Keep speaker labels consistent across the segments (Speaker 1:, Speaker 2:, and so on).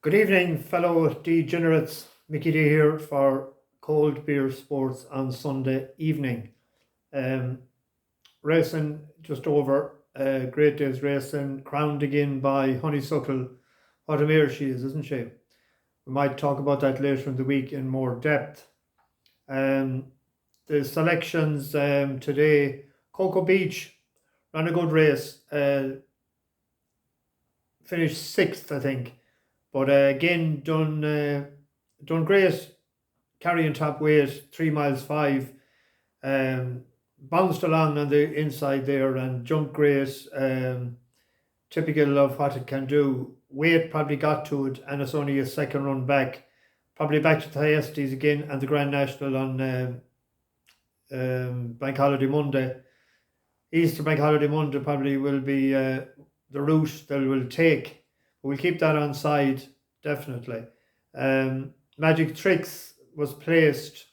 Speaker 1: Good evening, fellow degenerates. Mickey D here for Cold Beer Sports on Sunday evening. Um, Racing just over. Great Days Racing, crowned again by Honeysuckle. What a mare she is, isn't she? We might talk about that later in the week in more depth. Um, the selections today, Cocoa Beach ran a good race. Finished sixth, I think. But again, done great, carrying top weight, 3 miles 5. Bounced along on the inside there and jumped great. Typical of what it can do. Weight probably got to it, and it's only a second run back. Probably back to the Thyestes again and the Grand National on Bank Holiday Monday. Easter Bank Holiday Monday probably will be the route they will take. We'll keep that on side, definitely. Magic Tricks was placed.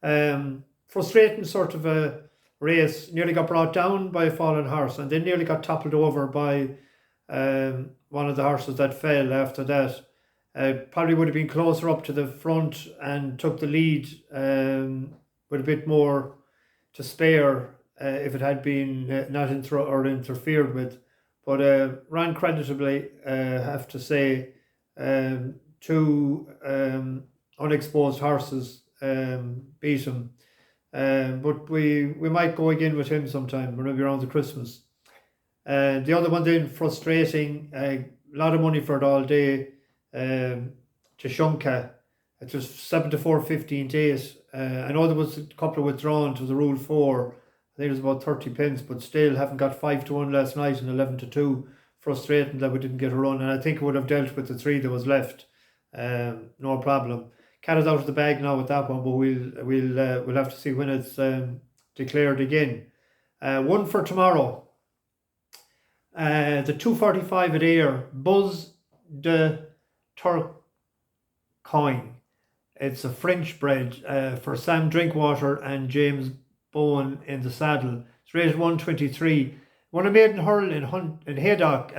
Speaker 1: Frustrating sort of a race. Nearly got brought down by a fallen horse and then nearly got toppled over by one of the horses that fell after that. Probably would have been closer up to the front and took the lead with a bit more to spare if it had been not interfered with. But ran creditably, have to say. Two unexposed horses beat him. But we might go again with him sometime, maybe around the Christmas. The other one then, frustrating, a lot of money for it all day. Tashunka, it was 7 to 4, 15 days. I know there was a couple of withdrawn to the Rule 4. I think it was about 30 pence, but still haven't got 5 to 1 last night and 11 to 2. Frustrating that we didn't get a run, and I think it would have dealt with the 3 that was left. No problem. Cat is out of the bag now with that one, but we'll have to see when it's declared again. One for tomorrow. The 2:45 at Ayr, Buzz de Turcoing. It's a French bred for Sam Drinkwater and James Bowen in the saddle. It's rated 123. Won a maiden hurl in Haydock,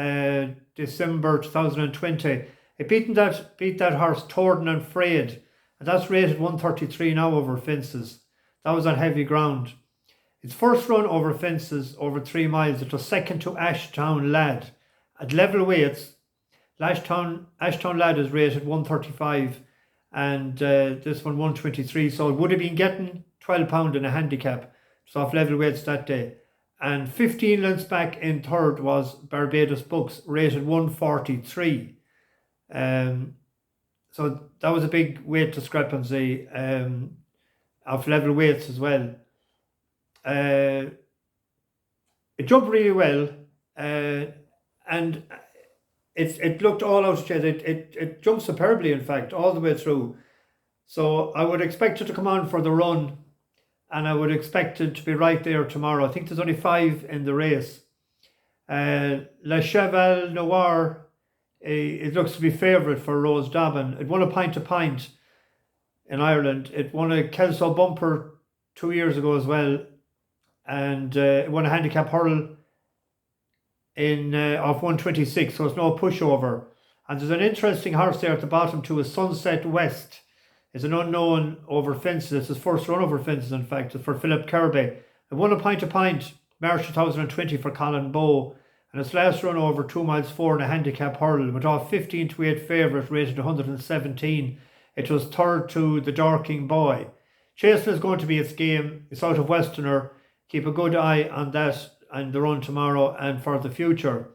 Speaker 1: December 2020. It beat that horse Torden and Frayed, and that's rated 133 now over fences. That was on heavy ground. Its first run over fences over 3 miles. It was second to Ashtown Lad. At level weights, Ashtown Lad is rated 135 and this one 123. So it would have been getting £12 in a handicap. It's off level weights that day. And 15 lengths back in third was Barbados Books, rated 143. So that was a big weight discrepancy of level weights as well. It jumped really well, and it looked all out. It jumped superbly, in fact, all the way through. So I would expect it to come on for the run, and I would expect it to be right there tomorrow. I think there's only 5 in the race. La Cheval Noir, it looks to be favourite for Rose Dobbin. It won a pint to pint in Ireland. It won a Kelso bumper 2 years ago as well. And it won a handicap hurl in of 126, so it's no pushover. And there's an interesting horse there at the bottom too, a Sunset West. It's an unknown over fences. It's his first run over fences, in fact. It's for Philip Kirby. It won a pint to pint, March 2020 for Colin Bowe. And its last run over 2 miles 4 in a handicap hurl went off 15 to 8 favourite, rated 117. It was third to the Dorking Boy. Chasing is going to be its game. It's out of Westerner. Keep a good eye on that and the run tomorrow and for the future.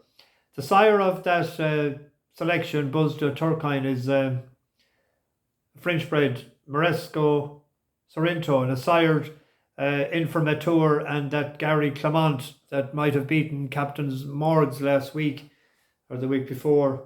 Speaker 1: The sire of that selection, Buzz de Turcoing, is French bred Moresco Sorrento, and a sired Informateur and that Gary Clement that might have beaten Captain's Morgs last week or the week before.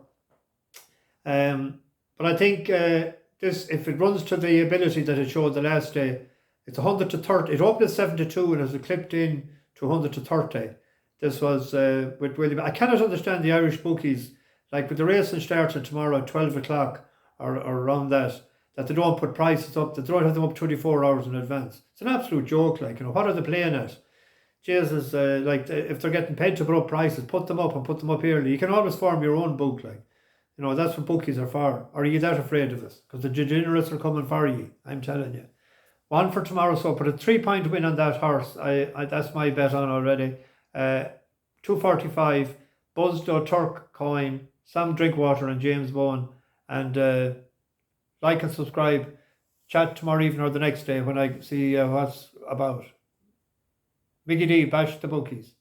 Speaker 1: But I think this, if it runs to the ability that it showed the last day, it's 100 to 30. It opened at 7 to 2 and has clipped in to 100 to 30. This was with William. I cannot understand the Irish bookies, like with the racing starting tomorrow at 12 o'clock or around that they don't put prices up, that they don't have them up 24 hours in advance. It's an absolute joke, like, what are they playing at? Jesus, if they're getting paid to put up prices, put them up and put them up early. You can always form your own book, like. You know, that's what bookies are for. Or are you that afraid of it? Because the degenerates are coming for you, I'm telling you. One for tomorrow, so put a 3-point win on that horse. I that's my bet on already. 245, Buzzdo, Turcoing, Sam Drinkwater and James Bowen. And like and subscribe. Chat tomorrow evening or the next day when I see what's about. Biggie D, bash the bookies.